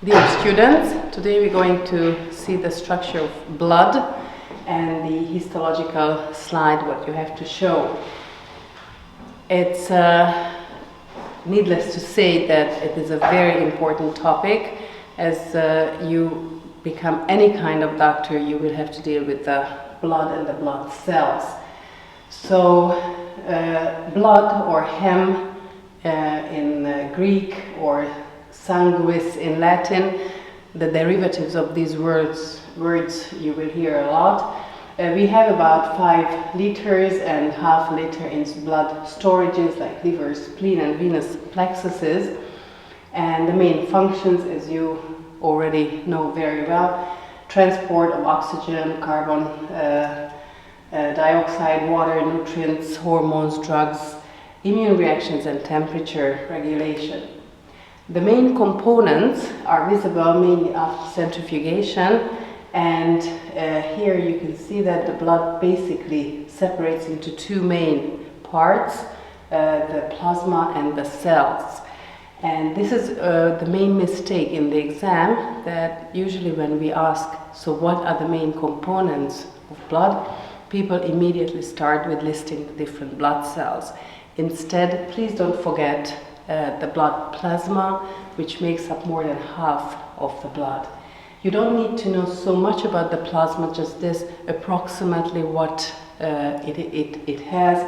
Dear students, today we're going to see the structure of blood and the histological slide what you have to show. It's needless to say that it is a very important topic. As you become any kind of doctor, you will have to deal with the blood and the blood cells. So blood or hem in Greek or sanguis in Latin, the derivatives of these words you will hear a lot. We have about 5 liters and half liter in blood storages like liver, spleen and venous plexuses. And the main functions, as you already know very well, transport of oxygen, carbon dioxide, water, nutrients, hormones, drugs, immune reactions and temperature regulation. The main components are visible mainly after centrifugation, and here you can see that the blood basically separates into 2 main parts, the plasma and the cells. And this is the main mistake in the exam, that usually when we ask, so what are the main components of blood, people immediately start with listing the different blood cells. Instead, please don't forget the blood plasma, which makes up more than half of the blood. You don't need to know so much about the plasma, just this approximately what it has.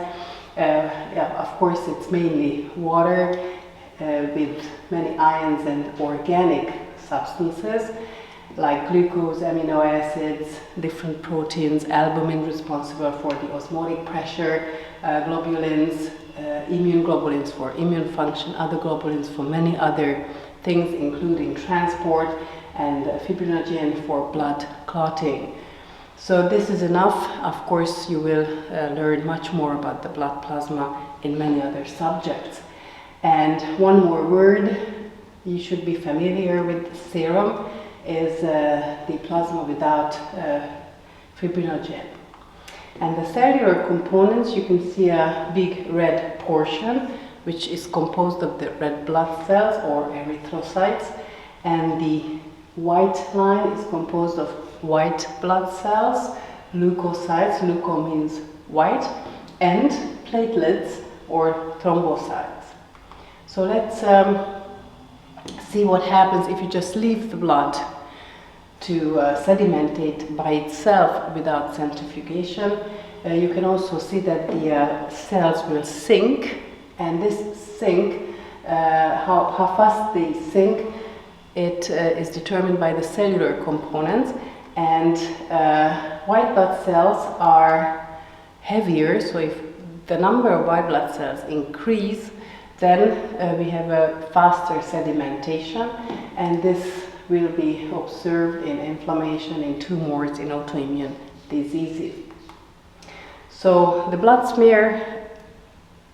Of course, it's mainly water with many ions and organic substances like glucose, amino acids, different proteins, albumin responsible for the osmotic pressure, globulins, immune globulins for immune function, other globulins for many other things, including transport, and fibrinogen for blood clotting. So this is enough. Of course, you will learn much more about the blood plasma in many other subjects. And one more word you should be familiar with: serum is the plasma without fibrinogen. And the cellular components, you can see a big red portion which is composed of the red blood cells or erythrocytes, and the white line is composed of white blood cells, leukocytes, leuko means white, and platelets or thrombocytes. So let's see what happens if you just leave the blood to sedimentate by itself without centrifugation. You can also see that the cells will sink, and this sink, how fast they sink, it is determined by the cellular components, and white blood cells are heavier, so if the number of white blood cells increase, then we have a faster sedimentation, and this will be observed in inflammation, in tumors, in autoimmune diseases. So the blood smear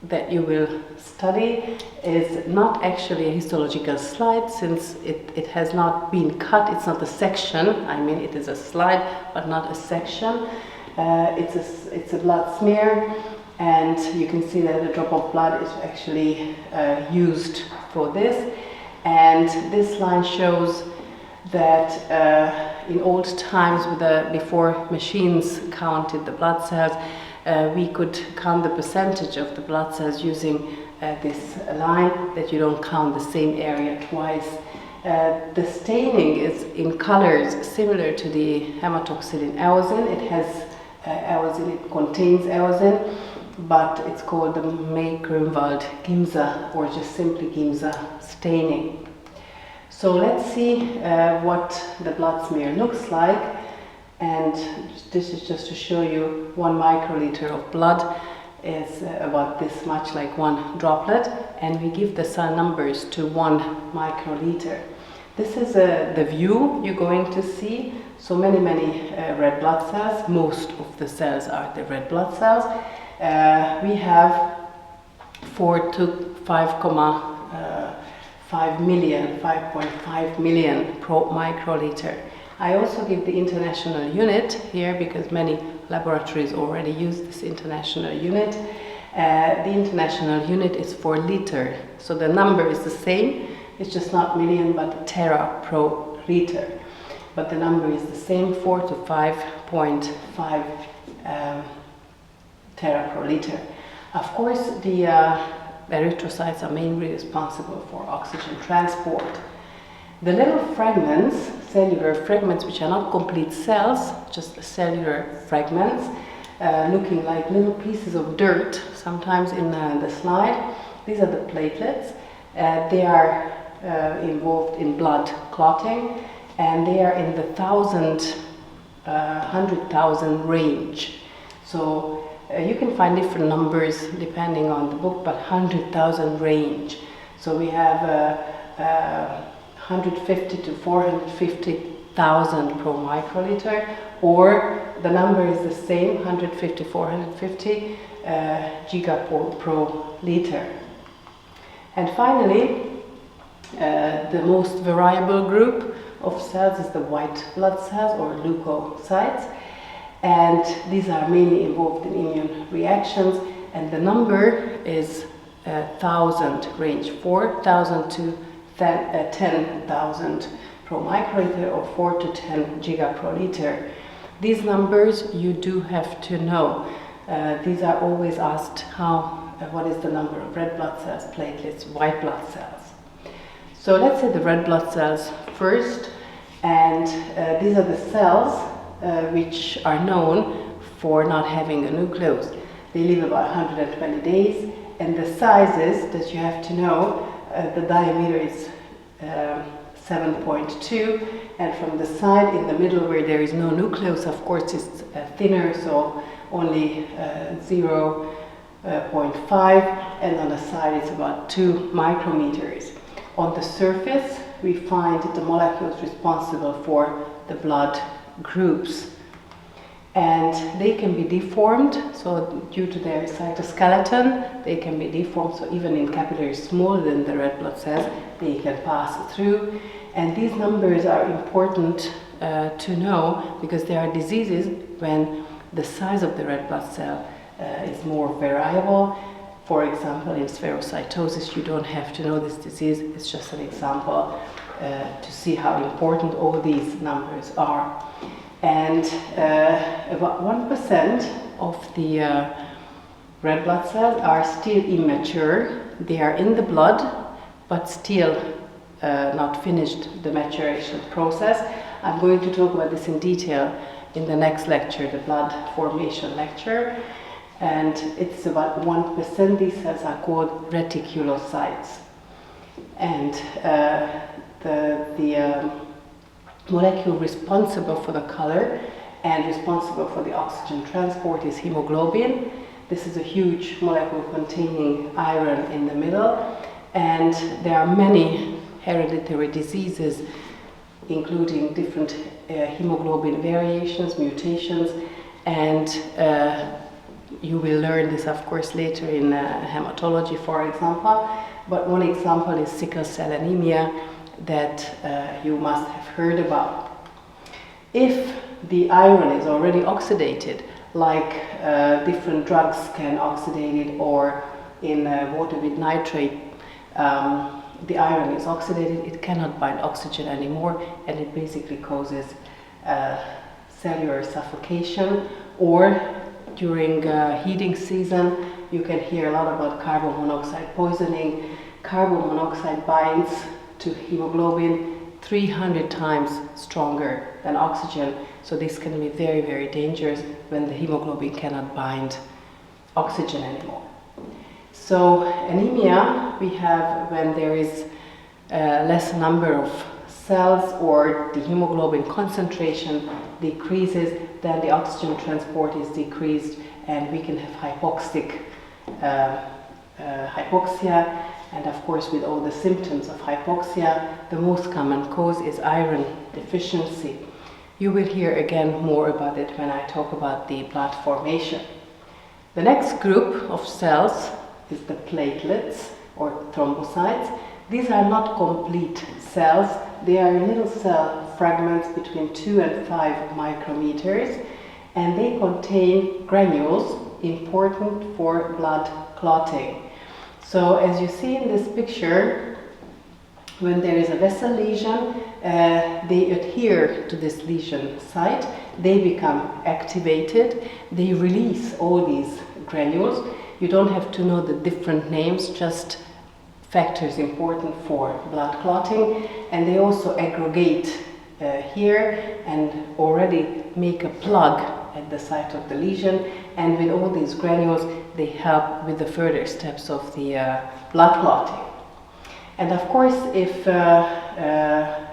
that you will study is not actually a histological slide, since it has not been cut. It's not a section. I mean, it is a slide, but not a section. It's a blood smear, and you can see that a drop of blood is actually used for this. And this line shows that in old times, before machines counted the blood cells, we could count the percentage of the blood cells using this line, that you don't count the same area twice. The staining is in colors similar to the hematoxylin eosin. It has eosin, it contains eosin, but it's called the May-Grunwald Giemsa, or just simply Giemsa staining. So let's see what the blood smear looks like, and this is just to show you 1 microliter of blood is about this much, like 1 droplet, and we give the cell numbers to 1 microliter. This is the view you're going to see. So many red blood cells. Most of the cells are the red blood cells. We have 4 to 5.5 million per microliter. I also give the international unit here because many laboratories already use this international unit. The international unit is for liter, so the number is the same, It's just not million, but tera pro liter. But the number is the same, 4 to 5.5 tera per liter. Of course, the erythrocytes are mainly responsible for oxygen transport. The little fragments, cellular fragments, which are not complete cells, just cellular fragments, looking like little pieces of dirt, sometimes in the slide. These are the platelets. They are involved in blood clotting, and they are in the 100,000 range. So you can find different numbers depending on the book, but 100,000 range. So we have 150 to 450,000 per microliter, or the number is the same, 150, 450 giga per liter. And finally, the most variable group of cells is the white blood cells, or leukocytes, and these are mainly involved in immune reactions, and the number is 1,000 range, 4,000 to 10,000 per microliter, or 4 to 10 giga per liter. These numbers you do have to know. These are always asked what is the number of red blood cells, platelets, white blood cells. So let's say the red blood cells first, and these are the cells which are known for not having a nucleus. They live about 120 days, and the sizes that you have to know, the diameter is 7.2, and from the side in the middle where there is no nucleus, of course, it's thinner, so only 0.5, and on the side it's about 2 micrometers. On the surface, we find the molecules responsible for the blood groups. And they can be deformed, so due to their cytoskeleton, they can be deformed, so even in capillaries smaller than the red blood cells, they can pass through. And these numbers are important to know, because there are diseases when the size of the red blood cell is more variable. For example, in spherocytosis, you don't have to know this disease, it's just an example to see how important all these numbers are. And about 1% of the red blood cells are still immature. They are in the blood, but still not finished the maturation process. I'm going to talk about this in detail in the next lecture, the blood formation lecture. And it's about 1%. These cells are called reticulocytes. And the molecule responsible for the color and responsible for the oxygen transport is hemoglobin. This is a huge molecule containing iron in the middle, and there are many hereditary diseases, including different hemoglobin variations, mutations, and you will learn this, of course, later in hematology, for example. But one example is sickle cell anemia that you must have heard about. If the iron is already oxidated, like different drugs can oxidate it, or in water with nitrate, the iron is oxidated, it cannot bind oxygen anymore, and it basically causes cellular suffocation. Or during heating season, you can hear a lot about carbon monoxide poisoning. Carbon monoxide binds to hemoglobin 300 times stronger than oxygen, so this can be very, very dangerous when the hemoglobin cannot bind oxygen anymore. So anemia we have when there is less number of cells, or the hemoglobin concentration decreases, then the oxygen transport is decreased, and we can have hypoxia. And of course, with all the symptoms of hypoxia, the most common cause is iron deficiency. You will hear again more about it when I talk about the blood formation. The next group of cells is the platelets, or thrombocytes. These are not complete cells. They are little cell fragments between 2 and 5 micrometers, and they contain granules important for blood clotting. So as you see in this picture, When there is a vessel lesion, they adhere to this lesion site, they become activated, they release all these granules. You don't have to know the different names, just factors important for blood clotting, and they also aggregate here and already make a plug at the site of the lesion, and with all these granules they help with the further steps of the blood clotting. And of course, if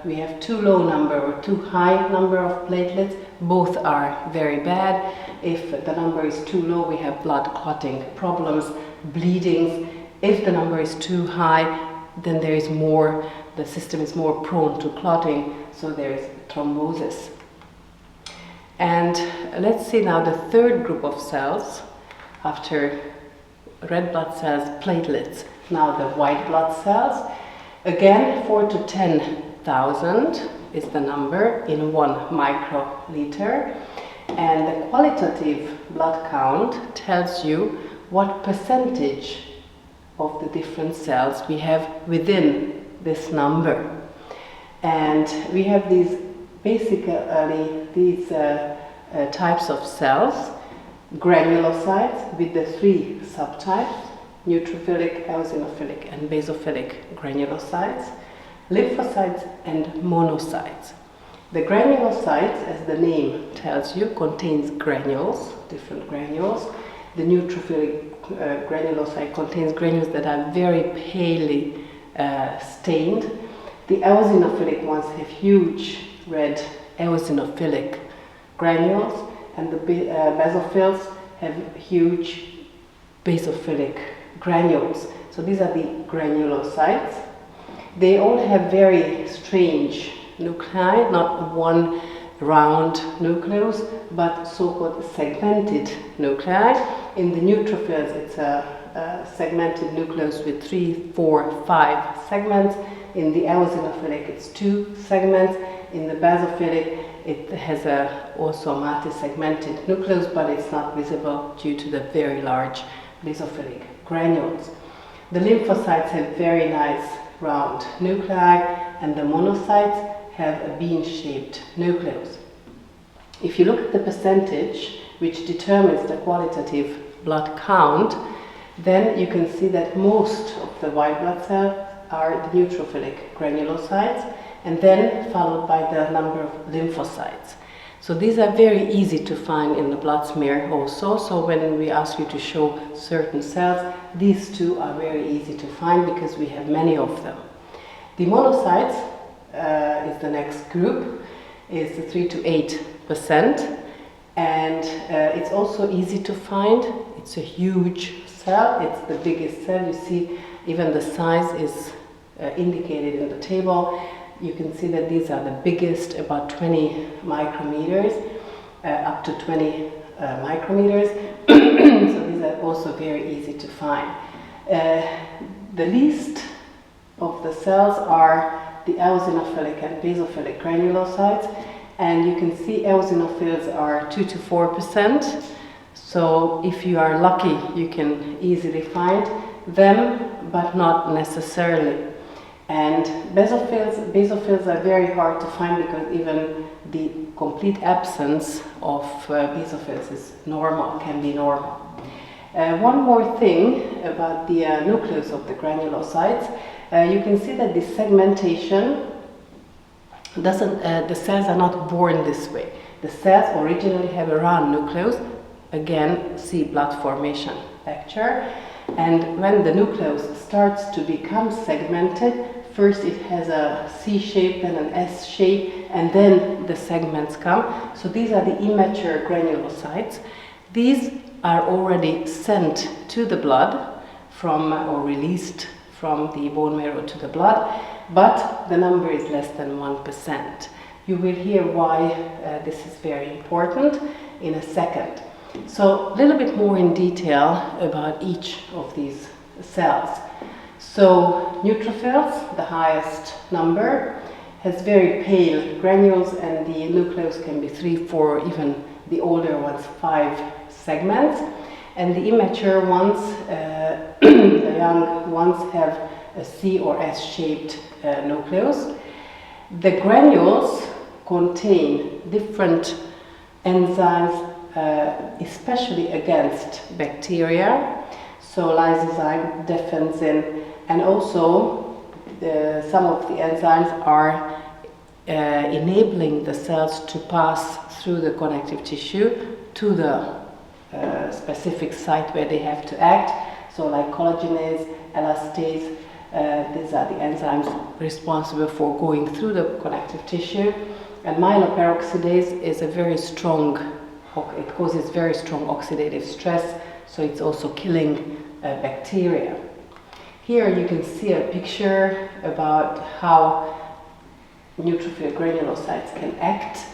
we have too low number or too high number of platelets, both are very bad. If the number is too low, we have blood clotting problems, bleedings. If the number is too high, then there is more, the system is more prone to clotting, so there is thrombosis. And let's see now the third group of cells after red blood cells, platelets. Now the white blood cells. Again, 4 to 10,000 is the number in 1 microliter. And the qualitative blood count tells you what percentage of the different cells we have within this number. And we have these basically these types of cells, granulocytes with the 3 subtypes, neutrophilic, eosinophilic and basophilic granulocytes, lymphocytes and monocytes. The granulocytes, as the name tells you, contains granules, different granules. The neutrophilic granulocyte contains granules that are very palely stained. The eosinophilic ones have huge red eosinophilic granules, and the basophils have huge basophilic granules. So these are the granulocytes. They all have very strange nuclei, not one round nucleus, but so-called segmented nuclei. In the neutrophils, it's a segmented nucleus with 3, 4, 5 segments. In the eosinophilic, it's 2 segments. In the basophilic, it has also a multi-segmented nucleus, but it's not visible due to the very large basophilic granules. The lymphocytes have very nice round nuclei, and the monocytes have a bean-shaped nucleus. If you look at the percentage, which determines the qualitative blood count, then you can see that most of the white blood cells are the neutrophilic granulocytes, and then followed by the number of lymphocytes. So these are very easy to find in the blood smear also. So when we ask you to show certain cells, these two are very easy to find because we have many of them. The monocytes is the next group, is the 3 to 8%, and it's also easy to find. It's a huge cell, it's the biggest cell. You see even the size is indicated in the table. You can see that these are the biggest, about 20 micrometers, up to 20 micrometers. So these are also very easy to find. The least of the cells are the eosinophilic and basophilic granulocytes, and you can see eosinophils are 2 to 4%. So if you are lucky, you can easily find them, but not necessarily. And basophils are very hard to find because even the complete absence of basophils is normal, can be normal. One more thing about the nucleus of the granulocytes, you can see that the segmentation doesn't, the cells are not born this way. The cells originally have a round nucleus, again, see blood formation picture. And when the nucleus starts to become segmented, first it has a C shape, then an S shape, and then the segments come. So these are the immature granulocytes. These are already sent to the blood from, or released from the bone marrow to the blood, but the number is less than 1%. You will hear why this is very important in a second. So a little bit more in detail about each of these cells. So neutrophils, the highest number, has very pale granules, and the nucleus can be 3, 4, even the older ones 5 segments. and the immature ones, the young ones, have a C or S-shaped nucleus. The granules contain different enzymes, especially against bacteria, so lysozyme, defensin, and also some of the enzymes are enabling the cells to pass through the connective tissue to the specific site where they have to act. So like collagenase, elastase, these are the enzymes responsible for going through the connective tissue. And myeloperoxidase is a very strong, it causes very strong oxidative stress, so it's also killing bacteria. Here you can see a picture about how neutrophil granulocytes can act.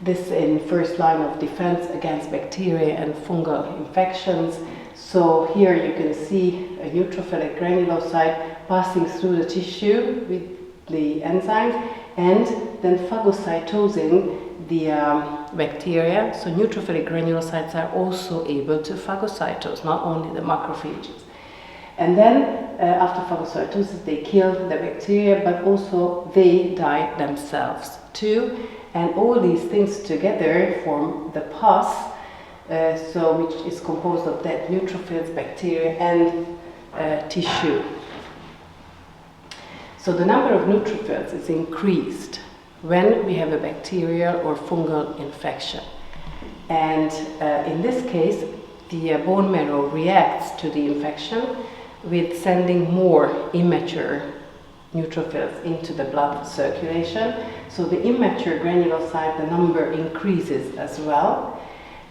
This in first line of defense against bacteria and fungal infections. So here you can see a neutrophilic granulocyte passing through the tissue with the enzymes and then phagocytosing the bacteria. So neutrophilic granulocytes are also able to phagocytose, not only the macrophages. And then after phagocytosis they kill the bacteria, but also they die themselves too. And all these things together form the pus, which is composed of dead neutrophils, bacteria, and tissue. So the number of neutrophils is increased when we have a bacterial or fungal infection. And in this case, the bone marrow reacts to the infection with sending more immature neutrophils into the blood circulation. So the immature granulocyte, the number increases as well.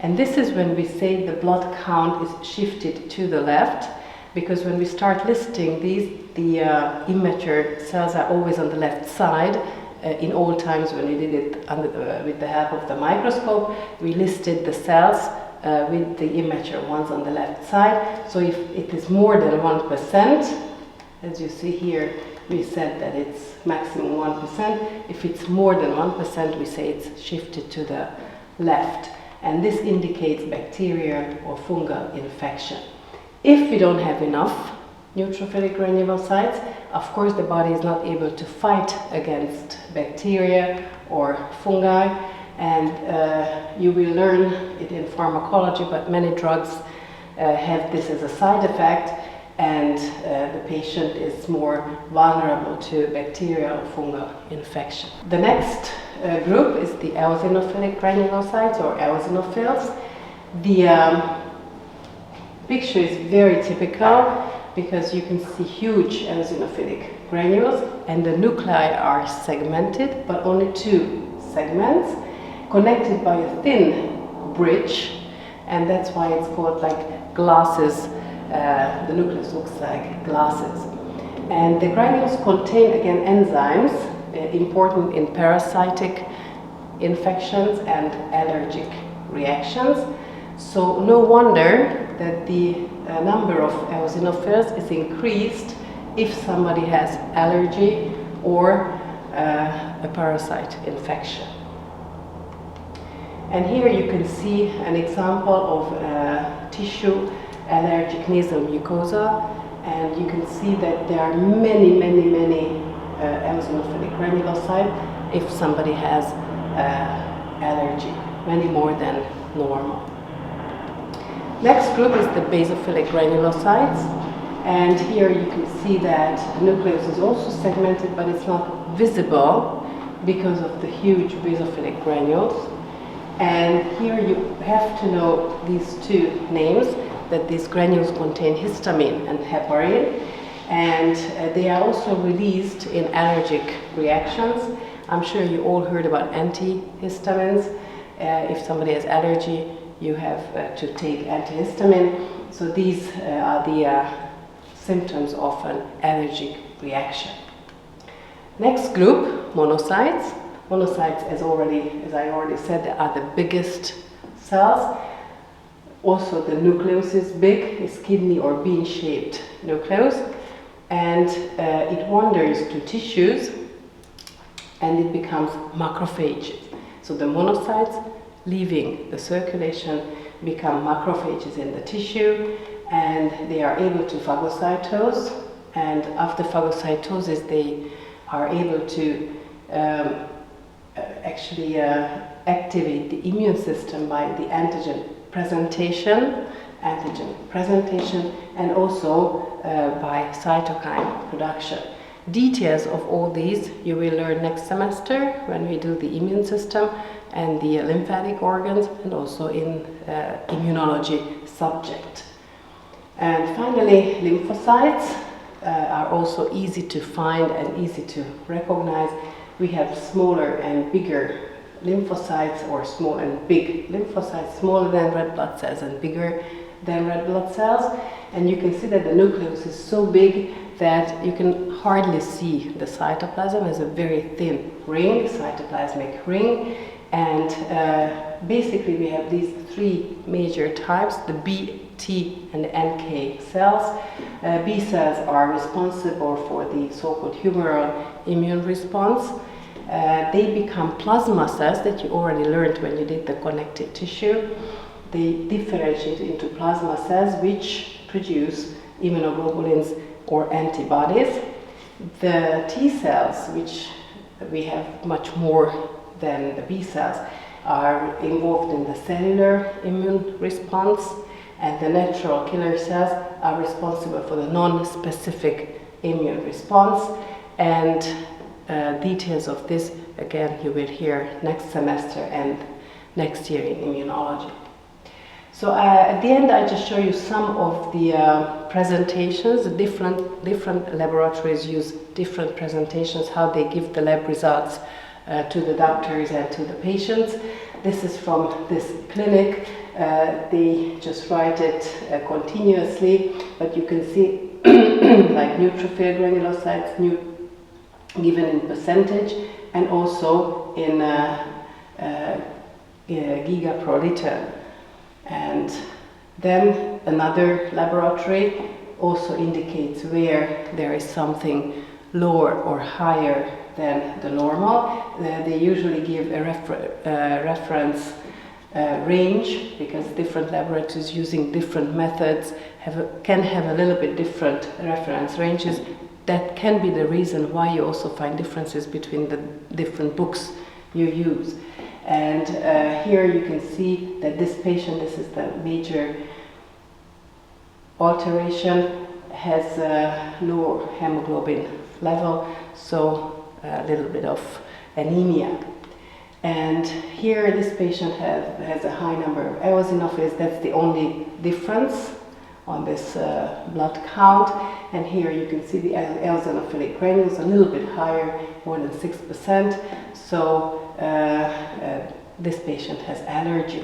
And this is when we say the blood count is shifted to the left, because when we start listing these, the immature cells are always on the left side. In old times when we did it with the help of the microscope, we listed the cells with the immature ones on the left side. So if it is more than 1%, as you see here, we said that it's maximum 1%. If it's more than 1%, we say it's shifted to the left. And this indicates bacterial or fungal infection. If we don't have enough neutrophilic granulocytes, of course the body is not able to fight against bacteria or fungi, and you will learn it in pharmacology, but many drugs have this as a side effect, and the patient is more vulnerable to bacterial or fungal infection. The next group is the eosinophilic granulocytes or eosinophils. The picture is very typical because you can see huge eosinophilic granules and the nuclei are segmented, but only two segments connected by a thin bridge, and that's why it's called like glasses. The nucleus looks like glasses. And the granules contain again enzymes important in parasitic infections and allergic reactions. So no wonder that the number of eosinophils is increased if somebody has allergy or a parasite infection. And here you can see an example of tissue allergic nasal mucosa, and you can see that there are many eosinophilic granulocytes if somebody has allergy, many more than normal. Next group is the basophilic granulocytes, and here you can see that the nucleus is also segmented, but it's not visible because of the huge basophilic granules. And here you have to know these two names, that these granules contain histamine and heparin, and they are also released in allergic reactions. I'm sure you all heard about antihistamines. If somebody has allergy, you have to take antihistamine. So these are the symptoms of an allergic reaction. Next group, monocytes. Monocytes, as I already said, are the biggest cells. Also the nucleus is big, it's kidney or bean-shaped nucleus, and it wanders to tissues and it becomes macrophages. So the monocytes, leaving the circulation, become macrophages in the tissue, and they are able to phagocytose, and after phagocytosis they are able to actually activate the immune system by the antigen presentation, and also by cytokine production. Details of all these you will learn next semester when we do the immune system and the lymphatic organs, and also in immunology subject. And finally, lymphocytes are also easy to find and easy to recognize. We have smaller and bigger lymphocytes, or small and big lymphocytes, smaller than red blood cells and bigger than red blood cells. And you can see that the nucleus is so big that you can hardly see the cytoplasm as a very thin ring, cytoplasmic ring. And basically we have these three major types, the B, T and NK cells. B cells are responsible for the so-called humoral immune response. They become plasma cells that you already learned when you did the connective tissue. They differentiate into plasma cells which produce immunoglobulins or antibodies. The T cells, which we have much more than the B cells, are involved in the cellular immune response, and the natural killer cells are responsible for the non-specific immune response. And details of this again you will hear next semester and next year in immunology. So at the end I just show you some of the presentations. Different laboratories use different presentations, how they give the lab results to the doctors and to the patients. This is from this clinic. They just write it continuously, but you can see like neutrophil granulocytes given in percentage, and also in giga per liter. And then another laboratory also indicates where there is something lower or higher than the normal. They usually give a reference range, because different laboratories using different methods can have a little bit different reference ranges. That can be the reason why you also find differences between the different books you use. And here you can see that this patient, this is the major alteration, has a lower hemoglobin level, so a little bit of anemia. And here this patient has a high number of Eosinophils. That's the only difference on this blood count. And here you can see the Eosinophilic granules a little bit higher, more than 6%. So this patient has allergy.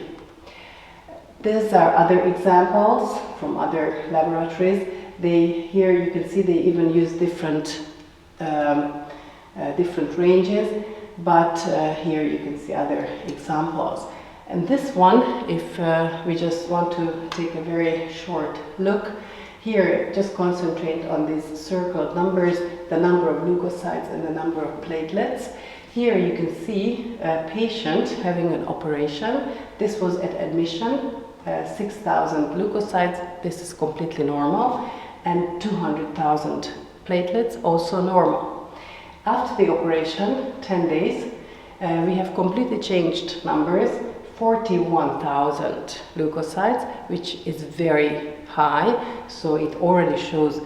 These are other examples from other laboratories. Here you can see they even use different ranges, but here you can see other examples. And this one, if we just want to take a very short look, here just concentrate on these circled numbers, the number of leukocytes and the number of platelets. Here you can see a patient having an operation. This was at admission, 6,000 leukocytes, this is completely normal, and 200,000 platelets, also normal. After the operation, 10 days, we have completely changed numbers, 41,000 leukocytes, which is very high, so it already shows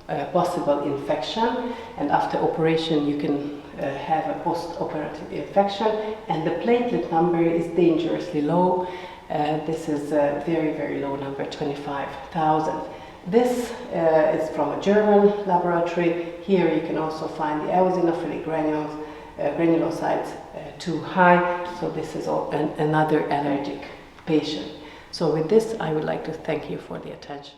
a possible infection, and after operation you can have a post-operative infection, and the platelet number is dangerously low. This is a very, very low number, 25,000. This is from a German laboratory. Here you can also find the eosinophilic granulocytes too high, so this is another allergic patient. So with this, I would like to thank you for the attention.